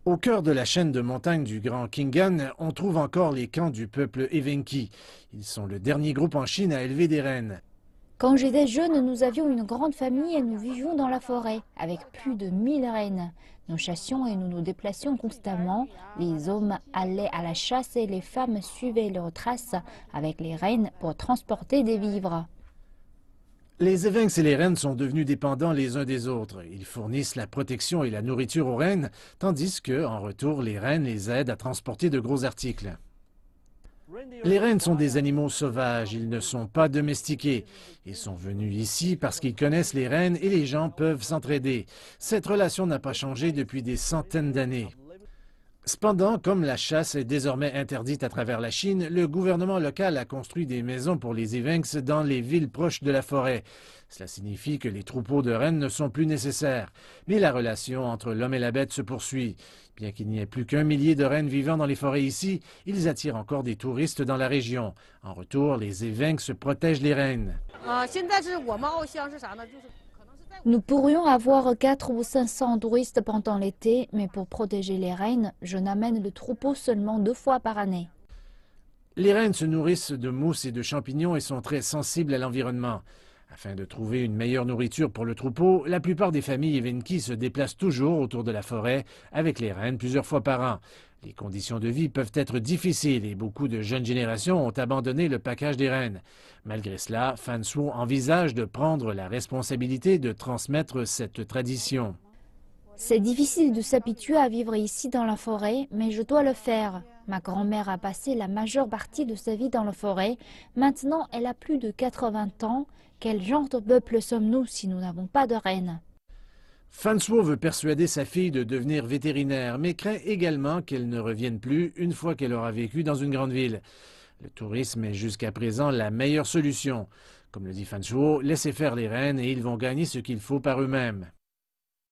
Au cœur de la chaîne de montagnes du Grand Khingan, on trouve encore les camps du peuple Evenki. Ils sont le dernier groupe en Chine à élever des rennes. Quand j'étais jeune, nous avions une grande famille et nous vivions dans la forêt, avec plus de 1 000 rennes. Nous chassions et nous nous déplacions constamment. Les hommes allaient à la chasse et les femmes suivaient leurs traces avec les rennes pour transporter des vivres. Les évinx et les rennes sont devenus dépendants les uns des autres. Ils fournissent la protection et la nourriture aux rennes, tandis que, en retour, les rennes les aident à transporter de gros articles. Les rennes sont des animaux sauvages, ils ne sont pas domestiqués. Ils sont venus ici parce qu'ils connaissent les rennes et les gens peuvent s'entraider. Cette relation n'a pas changé depuis des centaines d'années. Cependant, comme la chasse est désormais interdite à travers la Chine, le gouvernement local a construit des maisons pour les évinx dans les villes proches de la forêt. Cela signifie que les troupeaux de rennes ne sont plus nécessaires. Mais la relation entre l'homme et la bête se poursuit. Bien qu'il n'y ait plus qu'1 millier de rennes vivant dans les forêts ici, ils attirent encore des touristes dans la région. En retour, les évinx protègent les rennes. Nous pourrions avoir 4 ou 500 touristes pendant l'été, mais pour protéger les rennes, je n'amène le troupeau seulement 2 fois par année. Les rennes se nourrissent de mousse et de champignons et sont très sensibles à l'environnement. Afin de trouver une meilleure nourriture pour le troupeau, la plupart des familles Evenki se déplacent toujours autour de la forêt avec les rennes plusieurs fois par an. Les conditions de vie peuvent être difficiles et beaucoup de jeunes générations ont abandonné le package des rennes. Malgré cela, Fan Suo envisage de prendre la responsabilité de transmettre cette tradition. C'est difficile de s'habituer à vivre ici dans la forêt, mais je dois le faire. Ma grand-mère a passé la majeure partie de sa vie dans la forêt. Maintenant, elle a plus de 80 ans. Quel genre de peuple sommes-nous si nous n'avons pas de rennes? Fan Suo veut persuader sa fille de devenir vétérinaire, mais craint également qu'elle ne revienne plus une fois qu'elle aura vécu dans une grande ville. Le tourisme est jusqu'à présent la meilleure solution. Comme le dit Fan Suo, laissez faire les rennes et ils vont gagner ce qu'il faut par eux-mêmes.